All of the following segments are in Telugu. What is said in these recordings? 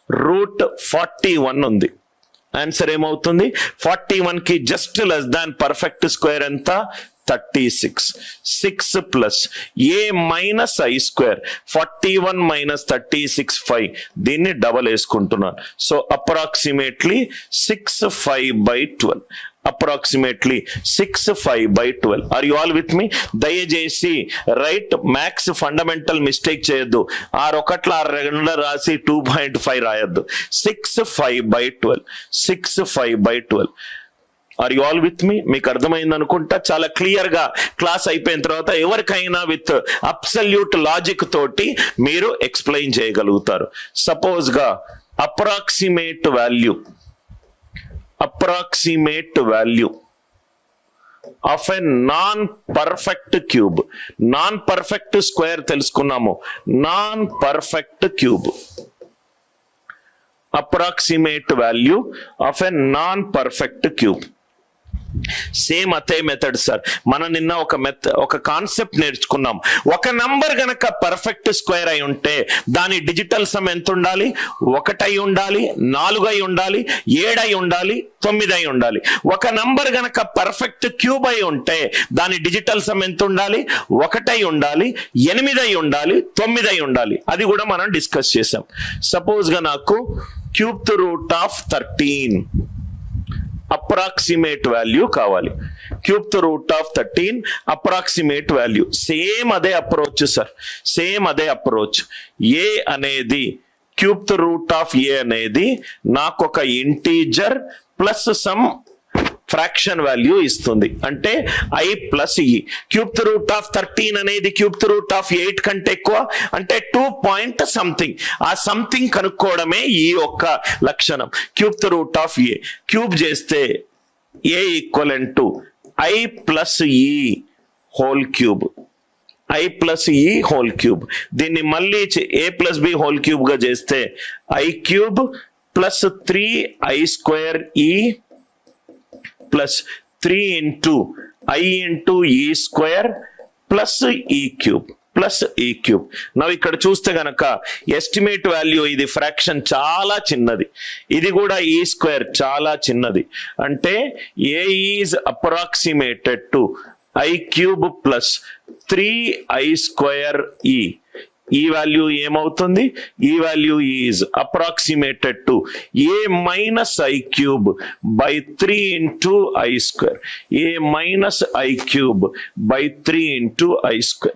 √41 ఉంది. ఆన్సర్ ఏమవుతుంది? 41 కి just less than perfect square ఎంత? 36. 6 plus a minus i square, 41 minus 36 5. దీన్ని డబల్ వేసుకుంటున్నాను. So approximately 6/5/12. Approximately 6/5/12. Are you all with me? దయచేసి రైట్ మ్యాథ్స్ ఫండమెంటల్ మిస్టేక్ చేయొద్దు. 6 2 రాసి 2.5 రాయొద్దు. 6/5/12. 6/5/12. ఆర్ యు ఆల్ విత్ మీ? మీకు అర్థమైంది అనుకుంటా. చాలా క్లియర్ గా క్లాస్ అయిపోయిన తర్వాత ఎవరికైనా విత్ అబ్సల్యూట్ లాజిక్ తోటి మీరు ఎక్స్ప్లెయిన్ చేయగలుగుతారు. సపోజ్ గా approximate value of a non perfect cube. Non perfect square తెలుసుకున్నాము. Non perfect cube. Approximate value of a non perfect cube. Same అదే మెథడ్ సార్. మనం నిన్న ఒక కాన్సెప్ట్ నేర్చుకున్నాం. ఒక నంబర్ గనక పర్ఫెక్ట్ స్క్వేర్ అయి ఉంటే దాని డిజిటల్ సమ్ ఎంత ఉండాలి? 1 అయి ఉండాలి, 4 అయి ఉండాలి, 7 అయి ఉండాలి, 9 అయి ఉండాలి. ఒక నంబర్ గనక పర్ఫెక్ట్ క్యూబ్ అయి ఉంటే దాని డిజిటల్ సమ్ ఎంత ఉండాలి? 1 అయి ఉండాలి, 8 అయి ఉండాలి, 9 అయి ఉండాలి. అది కూడా మనం డిస్కస్ చేసాం. సపోజ్ గా నాకు √13 అప్రాక్సిమేట్ వాల్యూ కావాలి. √13 అప్రాక్సిమేట్ వాల్యూ. సేమ్ అదే అప్రోచ్ సార్. సేమ్ అదే అప్రోచ్. ఏ అనేది √A అనేది నాకు ఒక integer plus some fraction value ఇస్తుంది. అంటే i ప్లస్ ఈ. √13 అనేది √8 కంటే ఎక్కువ, అంటే 2 పాయింట్ సంథింగ్. ఆ సంథింగ్ కనుక్కోవడమే ఈ యొక్క లక్షణం. √A క్యూబ్ చేస్తే a equivalent to i plus e whole cube. i plus e whole cube. దీన్ని మళ్ళీ a plus b whole cube గా చేస్తే i³ plus 3i² e plus 3 into i into e square plus e cube plus e cube. నవ్వు ఇక్కడ చూస్తే గనక ఎస్టిమేట్ వాల్యూ ఇది ఫ్రాక్షన్ చాలా చిన్నది, ఇది కూడా ఈ స్క్వేర్ చాలా చిన్నది. అంటే a is approximated to i³ plus 3i² ఈ. ఈ వాల్యూ ఏమవుతుంది? ఈ value is approximated to a minus i³ by 3 into i². a minus i³ by 3 into i².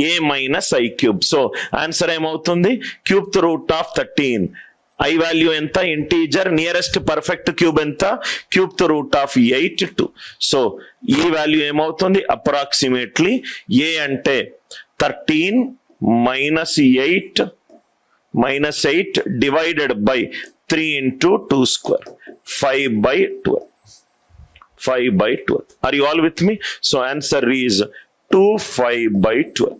a minus i³. So answer ఏమవుతుంది? √13. i వాల్యూ ఎంత? ఇంటీజర్. నియరెస్ట్ పర్ఫెక్ట్ క్యూబ్ ఎంత? √8 సో ఈ వాల్యూ ఏమవుతుంది? అప్రాక్సిమేట్లీ a అంటే 13 minus 8 divided by 3 into 2². 5/12. 5/12. Are you all with me? So answer is 2/5/12.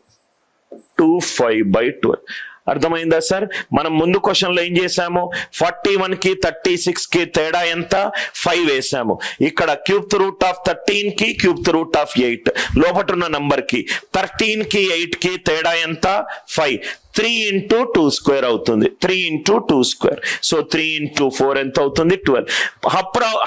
2/5/12. అర్థమైందా సార్? మనం ముందు క్వశ్చన్ లో ఏం చేసాము? 41 కి 36 కి తేడా ఎంత? 5 వేసాము. ఇక్కడ √13 కి √8 లోపటున్న నంబర్ కి 13 కి 8 కి తేడా ఎంత? 5. 3 ఇంటూ 2² అవుతుంది. 3 ఇంటూ 2². సో 3 ఇంటూ 4 ఎంత అవుతుంది? 12.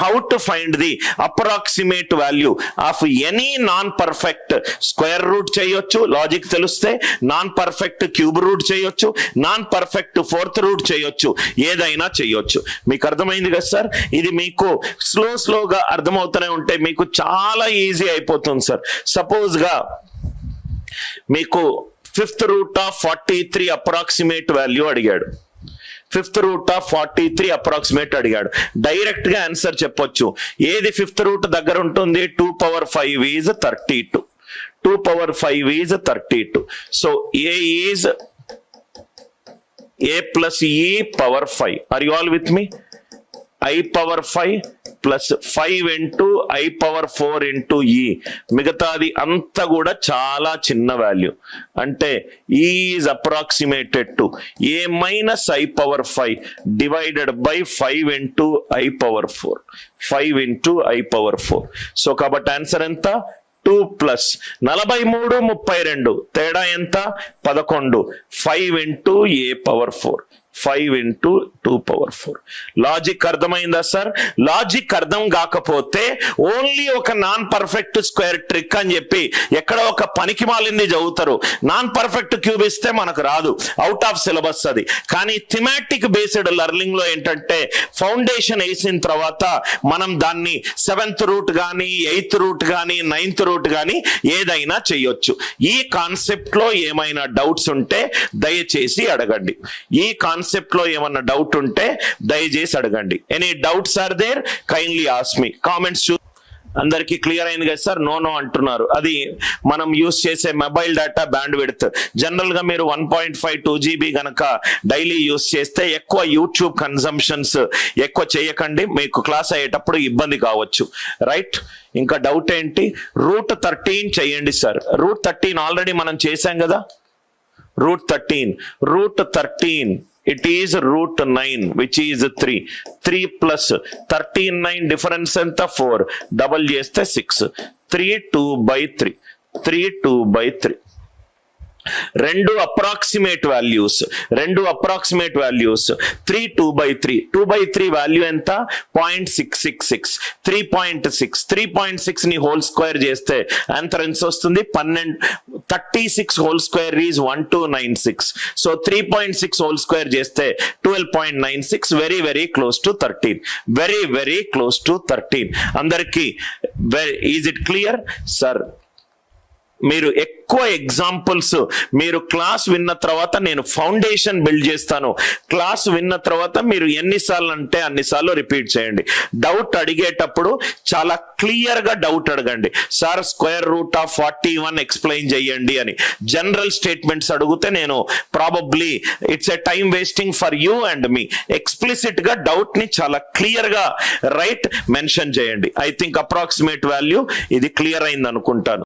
How to find the approximate value of any non perfect square root చేయొచ్చు లాజిక్ తెలిస్తే, నాన్ పర్ఫెక్ట్ క్యూబ్ రూట్ చేయొచ్చు, నాన్ పర్ఫెక్ట్ ఫోర్త్ రూట్ చేయొచ్చు, ఏదైనా చేయొచ్చు. మీకు అర్థమైంది కదా సార్? ఇది మీకు స్లోగా అర్థమవుతూనే ఉంటే మీకు చాలా ఈజీ అయిపోతుంది సార్. సపోజ్ గా మీకు 5th root of 43 approximate value అడిగాడు. 5th రూట్ ఆఫ్ 43 అప్రాక్సిమేట్ అడిగాడు. డైరెక్ట్ గా ఆన్సర్ చెప్పొచ్చు. ఏది 5th రూట్ దగ్గర ఉంటుంది? 2/5 is 32. 2/5 is 32. So a is a plus e power 5. Are you all with me? i power 5 plus 5 into i power 4 into e. మిగతాది అంతా కూడా చాలా చిన్న వాల్యూ. అంటే is approximated to a minus i power 5 divided by 5 into i power 4. 5 into i power 4. So కాబట్టి ఆన్సర్ ఎంత? 2 ప్లస్ 43 32 తేడా ఎంత? 11. 5 into a power 4. 5 into 2 power 4. Logic అర్థమైందా సార్? లాజిక్ అర్థం కాకపోతే ఓన్లీ ఒక నాన్ పర్ఫెక్ట్ స్క్వేర్ ట్రిక్ అని చెప్పి ఎక్కడ ఒక పనికి మాలింది చదువుతారు. నాన్ పర్ఫెక్ట్ క్యూబ్ ఇస్తే మనకు రాదు, అవుట్ ఆఫ్ సిలబస్ అది. కానీ థిమాటిక్ బేస్డ్ లెర్నింగ్ లో ఏంటంటే ఫౌండేషన్ వేసిన తర్వాత మనం దాన్ని 7th రూట్ కానీ 8th రూట్ కానీ 9th రూట్ కానీ ఏదైనా చేయొచ్చు. ఈ కాన్సెప్ట్ లో ఏమైనా డౌట్స్ ఉంటే దయచేసి అడగండి. ఈ కాన్సెప్ట్ లో ఏమన్నా డౌట్ ఉంటే దయచేసి అడగండి. Any doubts are there, kindly ask me. Comments అందరికి క్లియర్ అయింది కదా సార్? నో అంటున్నారు. అది మనం యూస్ చేసే mobile data bandwidth. General గా మీరు 1.5 2 GB గనక డైలీ యూస్ చేస్తే ఎక్కువ యూట్యూబ్ కన్సంప్షన్స్ ఎక్కువ చేయకండి, మీకు క్లాస్ అయ్యేటప్పుడు ఇబ్బంది కావచ్చు. రైట్, ఇంకా డౌట్ ఏంటి? రూట్ 13 చేయండి సార్. రూట్ 13 ఆల్రెడీ మనం చేసాం కదా. Root 13 it is root 9 which is 3 plus 13 9 difference enta 4 double cheste 6 3 2 by 3 రెండు అప్రాక్సిమేట్ వాల్యూస్ 3 2 by 3 వాల్యూ ఎంత? 0.666 3.6 ని హోల్ స్క్వేర్ చేస్తే ఆన్సర్ ఎంత వస్తుంది? 36 whole square is 1296. So 3.6 whole square చేస్తే 12.96. Very close to 13. Very close to 13. అందరికి ఈజ్ ఇట్ క్లియర్ సార్? మీరు ఎక్కువ ఎగ్జాంపుల్స్ మీరు క్లాస్ విన్న తర్వాత నేను ఫౌండేషన్ బిల్డ్ చేస్తాను. క్లాస్ విన్న తర్వాత మీరు ఎన్నిసార్లు అంటే అన్నిసార్లు రిపీట్ చేయండి. డౌట్ అడిగేటప్పుడు చాలా క్లియర్ గా డౌట్ అడగండి. Sir square root of 41 explain చేయండి అని. జనరల్ స్టేట్మెంట్స్ అడిగితే నేను probably it's a time wasting for you and me. Explicit గా డౌట్ ని చాలా క్లియర్ గా రైట్ మెన్షన్ చేయండి. ఐ థింక్ అప్రాక్సిమేట్ వాల్యూ ఇది క్లియర్ అయింది అనుకుంటాను.